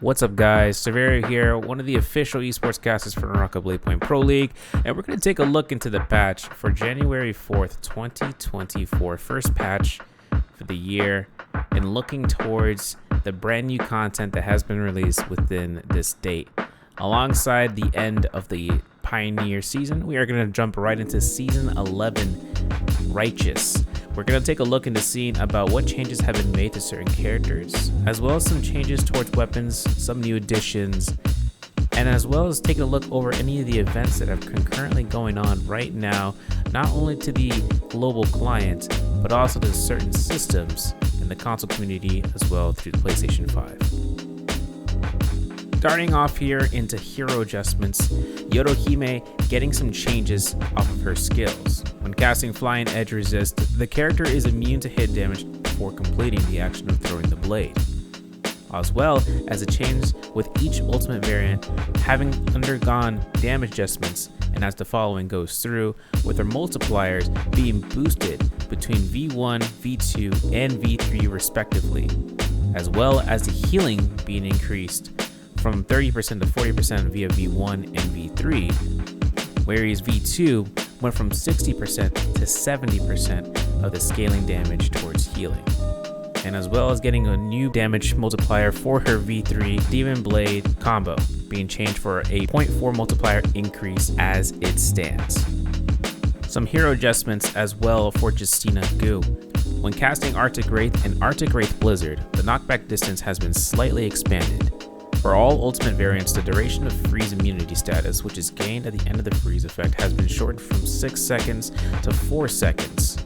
What's up, guys? Feria here, one of the official esports casters for Naraka Bladepoint Pro League, and we're going to take a look into the patch for January 4th, 2024, first patch for the year, and looking towards the brand new content that has been released within this date. Alongside the end of the Pioneer season, we are going to jump right into Season 11, Righteous. We're going to take a look into seeing about what changes have been made to certain characters, as well as some changes towards weapons, some new additions, and as well as taking a look over any of the events that are concurrently going on right now, not only to the global client, but also to certain systems in the console community as well through the PlayStation 5. Starting off here into hero adjustments, Yoto Hime getting some changes off of her skills. When casting Flying Edge Resist, the character is immune to hit damage before completing the action of throwing the blade, as well as a change with each ultimate variant having undergone damage adjustments, and as the following goes through, with her multipliers being boosted between V1, V2, and V3 respectively, as well as the healing being increased from 30% to 40% via V1 and V3, whereas V2 went from 60% to 70% of the scaling damage towards healing, and as well as getting a new damage multiplier for her V3 Demon Blade combo, being changed for a 0.4 multiplier increase as it stands. Some hero adjustments as well for Justina Gu. When casting Arctic Wraith and Arctic Wraith Blizzard, the knockback distance has been slightly expanded. For all ultimate variants, the duration of freeze immunity status, which is gained at the end of the freeze effect, has been shortened from 6 seconds to 4 seconds.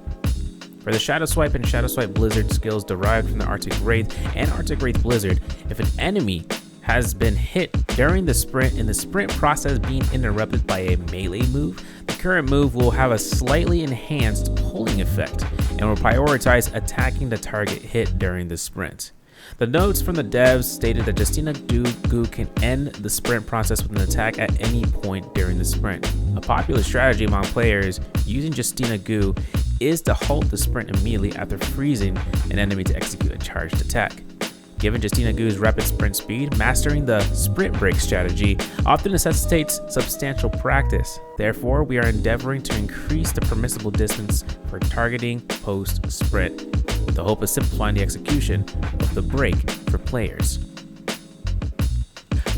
For the Shadow Swipe and Shadow Swipe Blizzard skills derived from the Arctic Wraith and Arctic Wraith Blizzard, if an enemy has been hit during the sprint and the sprint process being interrupted by a melee move, the current move will have a slightly enhanced pulling effect and will prioritize attacking the target hit during the sprint. The notes from the devs stated that Justina Gu can end the sprint process with an attack at any point during the sprint. A popular strategy among players using Justina Gu is to halt the sprint immediately after freezing an enemy to execute a charged attack. Given Justina Gu's rapid sprint speed, mastering the sprint break strategy often necessitates substantial practice. Therefore, we are endeavoring to increase the permissible distance for targeting post-sprint, with the hope of simplifying the execution of the break for players.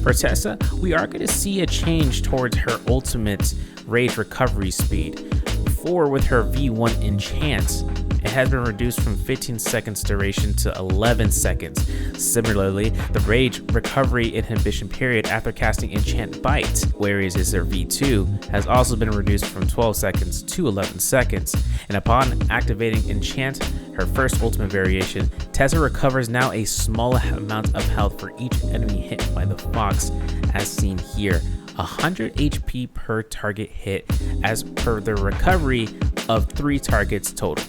For Tessa, we are going to see a change towards her ultimate rage recovery speed. Before, with her V1 enchant, it has been reduced from 15 seconds duration to 11 seconds. Similarly, the rage recovery inhibition period after casting Enchant Bite, whereas her V2, has also been reduced from 12 seconds to 11 seconds. And upon activating Enchant, her first ultimate variation, Tessa recovers now a small amount of health for each enemy hit by the fox, as seen here. 100 HP per target hit as per the recovery of 3 targets total.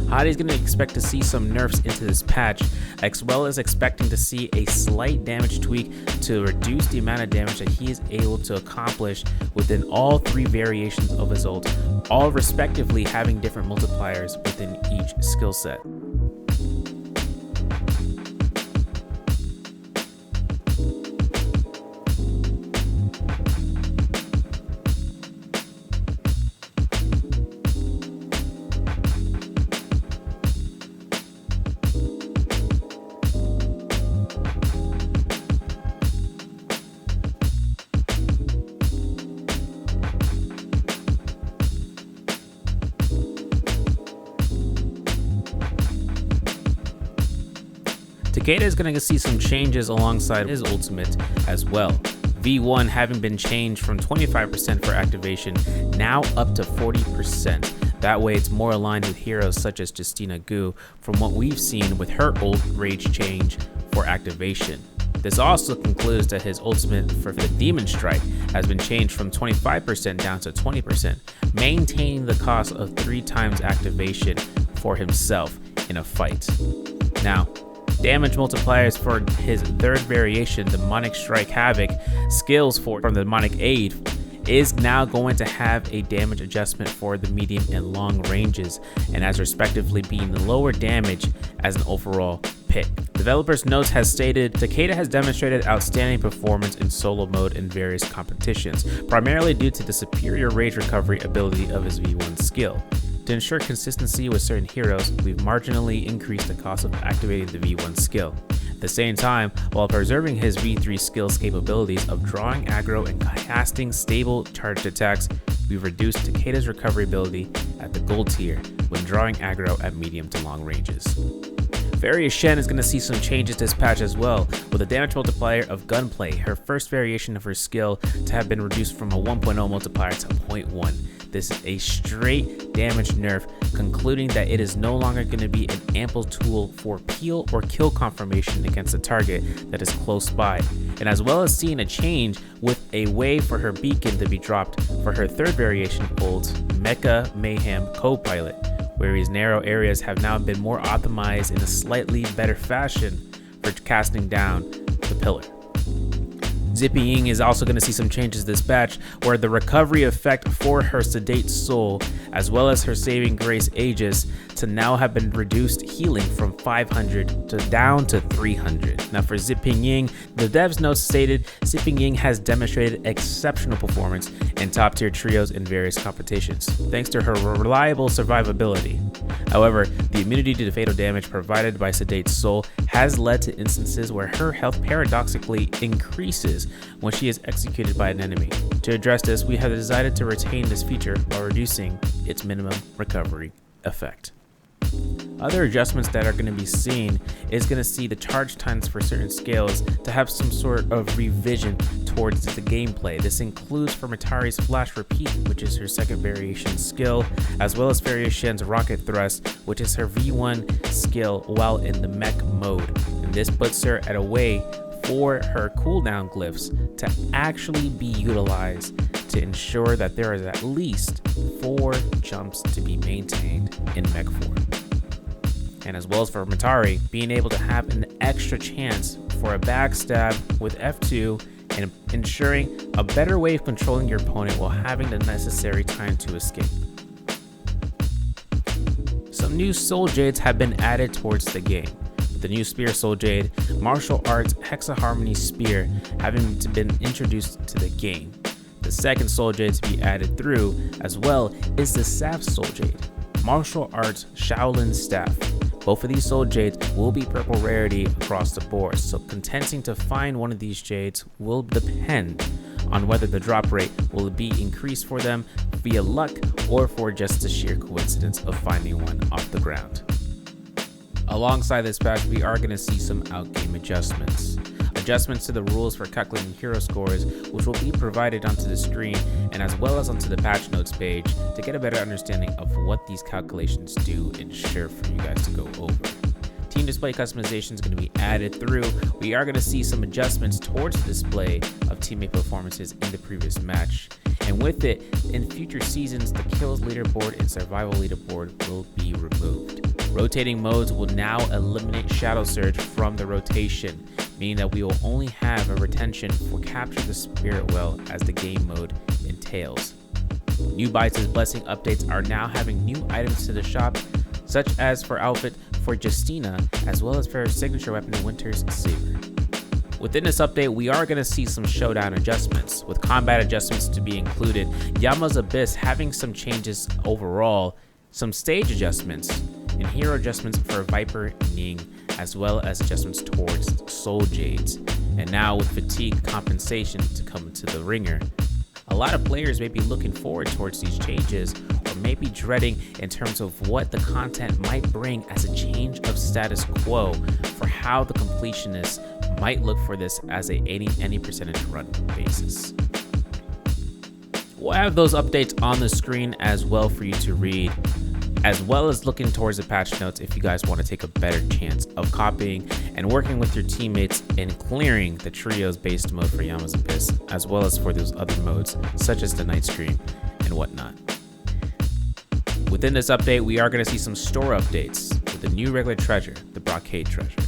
Hadi is going to expect to see some nerfs into this patch, as well as expecting to see a slight damage tweak to reduce the amount of damage that he is able to accomplish within all 3 variations of his ult, all respectively having different multipliers within each skill set. Takeda is going to see some changes alongside his ultimate as well. V1 having been changed from 25% for activation, now up to 40%. That way it's more aligned with heroes such as Justina Gu from what we've seen with her ult rage change for activation. This also concludes that his ultimate for the Demon Strike has been changed from 25% down to 20%, maintaining the cost of 3 times activation for himself in a fight. Now, damage multipliers for his 3rd variation, Demonic Strike Havoc, skills from the Demonic Aid, is now going to have a damage adjustment for the medium and long ranges, and as respectively being lower damage as an overall pick. Developers Notes has stated, Takeda has demonstrated outstanding performance in solo mode in various competitions, primarily due to the superior rage recovery ability of his V1 skill. To ensure consistency with certain heroes, we've marginally increased the cost of activating the V1 skill. At the same time, while preserving his V3 skill's capabilities of drawing aggro and casting stable charged attacks, we've reduced Takeda's recovery ability at the gold tier when drawing aggro at medium to long ranges. Feria Shen is going to see some changes this patch as well, with the damage multiplier of Gunplay, her first variation of her skill, to have been reduced from a 1.0 multiplier to 0.1. This is a straight damage nerf, concluding that it is no longer going to be an ample tool for peel or kill confirmation against a target that is close by, and as well as seeing a change with a way for her beacon to be dropped for her third variation called Mecha Mayhem Co-Pilot, where his narrow areas have now been more optimized in a slightly better fashion for casting down the pillar. Zippy Ying is also going to see some changes this batch, where the recovery effect for her Sedate Soul, as well as her Saving Grace Aegis, to now have been reduced healing from 500 to down to 300. Now for Zipping Ying, the devs notes stated Zipping Ying has demonstrated exceptional performance in top tier trios in various competitions, thanks to her reliable survivability. However, the immunity to the fatal damage provided by Sedate Soul has led to instances where her health paradoxically increases when she is executed by an enemy. To address this, we have decided to retain this feature while reducing its minimum recovery effect. Other adjustments that are going to be seen is going to see the charge times for certain skills to have some sort of revision towards the gameplay. This includes for Matari's Flash Repeat, which is her second variation skill, as well as Feria Shen's Rocket Thrust, which is her V1 skill while in the mech mode. And this puts her at a way for her cooldown glyphs to actually be utilized to ensure that there is at least 4 jumps to be maintained in mech form. And as well as for Matari, being able to have an extra chance for a backstab with F2 and ensuring a better way of controlling your opponent while having the necessary time to escape. Some new Souljades have been added towards the game. The new Spear Souljade, Martial Arts Hexa Harmony Spear, having been introduced to the game. The second Souljade to be added through as well is the Staff Souljade, Martial Arts Shaolin Staff. Both of these Souljades will be purple rarity across the board, so contending to find one of these jades will depend on whether the drop rate will be increased for them via luck or for just the sheer coincidence of finding one off the ground. Alongside this patch, we are going to see some outgame adjustments. Adjustments to the rules for calculating hero scores, which will be provided onto the screen and as well as onto the patch notes page to get a better understanding of what these calculations do and ensure for you guys to go over. Team display customization is going to be added through. We are going to see some adjustments towards the display of teammate performances in the previous match. And with it, in future seasons, the kills leaderboard and survival leaderboard will be removed. Rotating modes will now eliminate Shadow Surge from the rotation, meaning that we will only have a retention for Capture the Spirit Well as the game mode entails. New Baize's Blessing updates are now having new items to the shop, such as for outfit for Justina, as well as for her signature weapon in Winter's Saber. Within this update, we are going to see some Showdown adjustments, with combat adjustments to be included, Yama's Abyss having some changes overall, some stage adjustments, and hero adjustments for Viper, Ning, as well as adjustments towards Souljades, and now with fatigue compensation to come to the ringer. A lot of players may be looking forward towards these changes, or may be dreading in terms of what the content might bring as a change of status quo for how the completionists might look for this as any percentage run basis. We'll have those updates on the screen as well for you to read, as well as looking towards the patch notes if you guys want to take a better chance of copying and working with your teammates in clearing the trios based mode for Yama's Abyss, as well as for those other modes such as the Night Stream and whatnot. Within this update, we are going to see some store updates with the new regular treasure, the Brocade Treasure.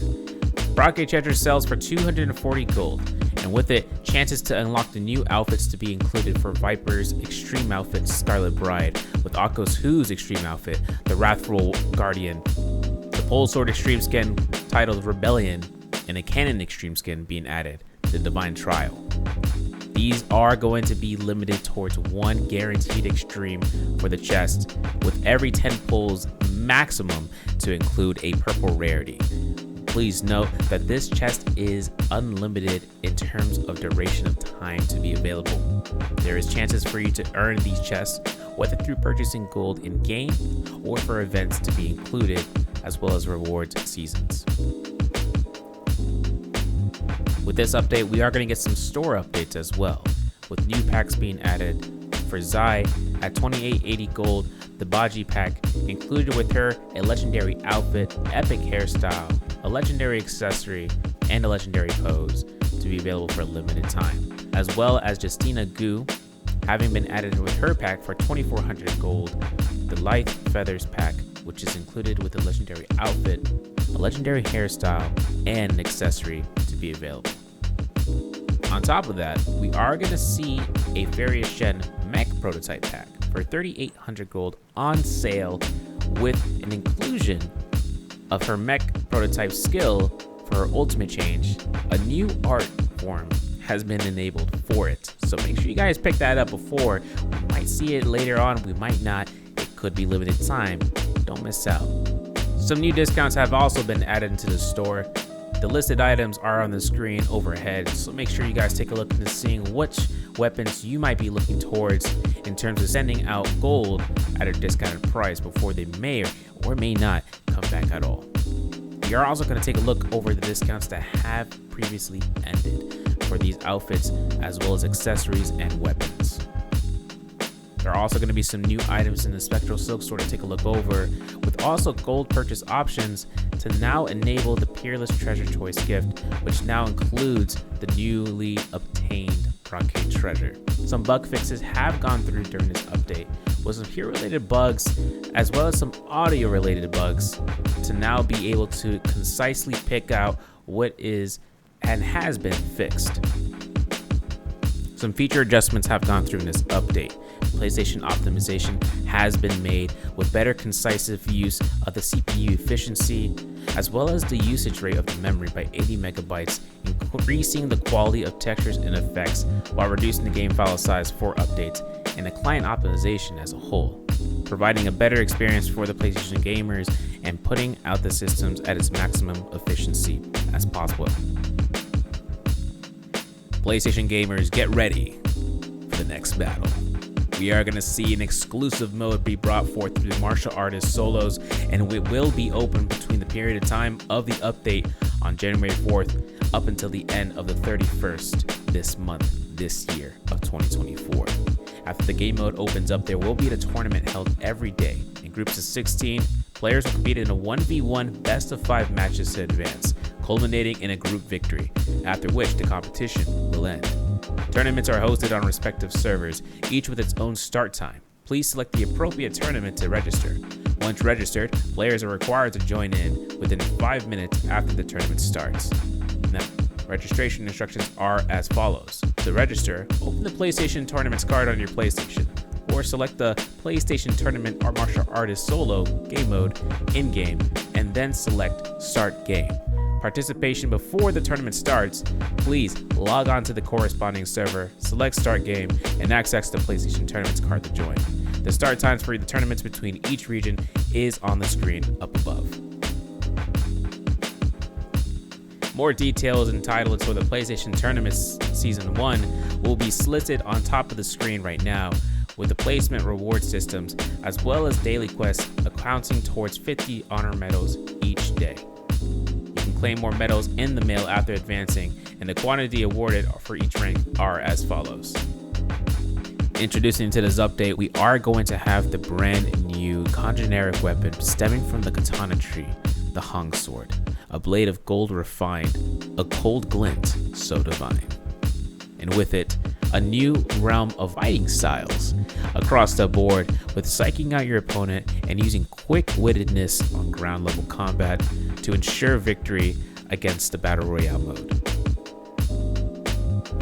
Brocade Treasure sells for 240 gold, and with it, chances to unlock the new outfits to be included for Viper's Extreme Outfit Scarlet Bride, with Akko's Who's Extreme Outfit, the Wrathful Guardian, the Pole Sword Extreme Skin titled Rebellion, and a Canon Extreme skin being added to Divine Trial. These are going to be limited towards one guaranteed extreme for the chest, with every 10 pulls maximum to include a purple rarity. Please note that this chest is unlimited in terms of duration of time to be available. There is chances for you to earn these chests, whether through purchasing gold in game or for events to be included, as well as rewards seasons. With this update, we are going to get some store updates as well, with new packs being added. For Zai, at 2880 gold, the Baize pack included with her a legendary outfit, epic hairstyle, a legendary accessory, and a legendary pose to be available for a limited time, as well as Justina Gu having been added with her pack for 2400 gold, the Light Feathers pack, which is included with a legendary outfit, a legendary hairstyle, and an accessory to be available. On top of that, we are going to see a Feria Shen mech prototype pack for 3800 gold on sale, with an inclusion of her mech prototype skill for her ultimate change. A new art form has been enabled for it, so make sure you guys pick that up before. We might see it later on, we might not. It could be limited time. Don't miss out. Some new discounts have also been added into the store. The listed items are on the screen overhead, so make sure you guys take a look into seeing which weapons you might be looking towards in terms of sending out gold at a discounted price before they may or may not come back at all. We are also going to take a look over the discounts that have previously ended for these outfits, as well as accessories and weapons. There are also going to be some new items in the Spectral Silk store to take a look over, with also gold purchase options to now enable the Peerless Treasure Choice gift, which now includes the newly obtained Brocade Treasure. Some bug fixes have gone through during this update, with some hero-related bugs, as well as some audio-related bugs, to now be able to concisely pick out what is and has been fixed. Some feature adjustments have gone through in this update. PlayStation optimization has been made with better concise use of the CPU efficiency, as well as the usage rate of the memory by 80 megabytes, increasing the quality of textures and effects while reducing the game file size for updates, and the client optimization as a whole, providing a better experience for the PlayStation gamers and putting out the systems at its maximum efficiency as possible. PlayStation gamers, get ready for the next battle. We are going to see an exclusive mode be brought forth through the martial artist solos, and it will be open between the period of time of the update on January 4th up until the end of the 31st this month, this year of 2024. After the game mode opens up, there will be a tournament held every day. In groups of 16, players will compete in a 1v1 best of 5 matches to advance, culminating in a group victory, after which the competition will end. Tournaments are hosted on respective servers, each with its own start time. Please select the appropriate tournament to register. Once registered, players are required to join in within 5 minutes after the tournament starts. Now, registration instructions are as follows. To register, open the PlayStation Tournaments card on your PlayStation, or select the PlayStation Tournament or Martial Artist Solo game mode in-game, and then select Start Game. Participation before the tournament starts, please log on to the corresponding server, select Start Game, and access the PlayStation Tournaments card to join. The start times for the tournaments between each region is on the screen up above. More details and titles for the PlayStation Tournaments Season 1 will be listed on top of the screen right now, with the placement reward systems, as well as daily quests accounting towards 50 honor medals each day. Claim more medals in the mail after advancing, and the quantity awarded for each rank are as follows. Introducing to this update, we are going to have the brand new Congeneric weapon stemming from the katana tree, the Heng sword, a blade of gold refined, a cold glint so divine. And with it, a new realm of fighting styles across the board, with psyching out your opponent and using quick-wittedness on ground level combat to ensure victory against the Battle Royale mode.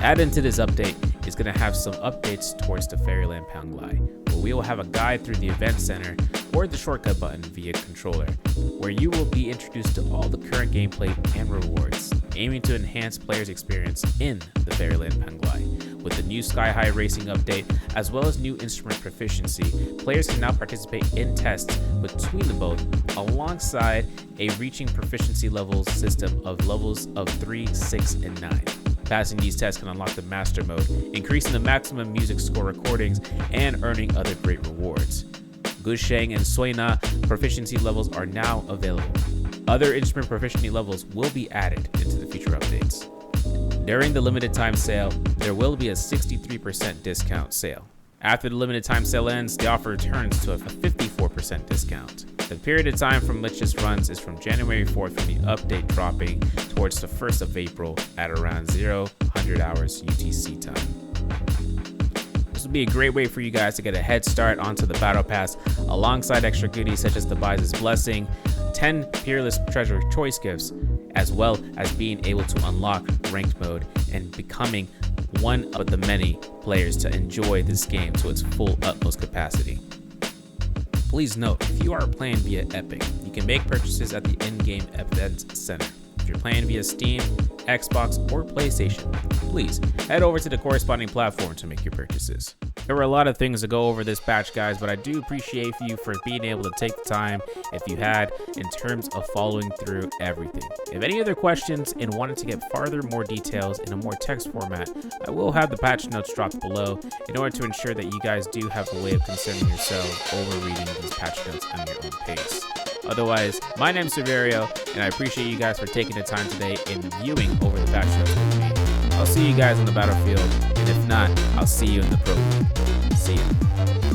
Added into this update is going to have some updates towards the Fairyland Penglai, where where we will have a guide through the event center or the shortcut button via controller, where you will be introduced to all the current gameplay and rewards, aiming to enhance players' experience in the Fairyland Penglai. With the new Sky High Racing update, as well as new instrument proficiency, players can now participate in tests between the both, alongside a reaching proficiency levels system of levels of 3, 6, and 9. Passing these tests can unlock the Master Mode, increasing the maximum music score recordings and earning other great rewards. Gusheng and Soina proficiency levels are now available. Other instrument proficiency levels will be added into the future updates. During the limited time sale, there will be a 63% discount sale. After the limited time sale ends, the offer returns to a 54% discount. The period of time from which this runs is from January 4th from the update dropping towards the 1st of April at around 0000 hours UTC time. This will be a great way for you guys to get a head start onto the Battle Pass alongside extra goodies such as the Baize's Blessing, 10 Peerless Treasure Choice Gifts, as well as being able to unlock ranked mode and becoming one of the many players to enjoy this game to its full utmost capacity. Please note, if you are playing via Epic, you can make purchases at the in-game event center. If you're playing via Steam, Xbox, or PlayStation, please head over to the corresponding platform to make your purchases. There were a lot of things to go over this patch, guys, but I do appreciate you for being able to take the time, if you had, in terms of following through everything. If any other questions and wanted to get farther more details in a more text format, I will have the patch notes dropped below in order to ensure that you guys do have a way of concerning yourselves over reading these patch notes on your own pace. Otherwise, my name's Severio, and I appreciate you guys for taking the time today and viewing over the patch notes with me. I'll see you guys on the battlefield, and if not, I'll see you in the Pro League. See ya.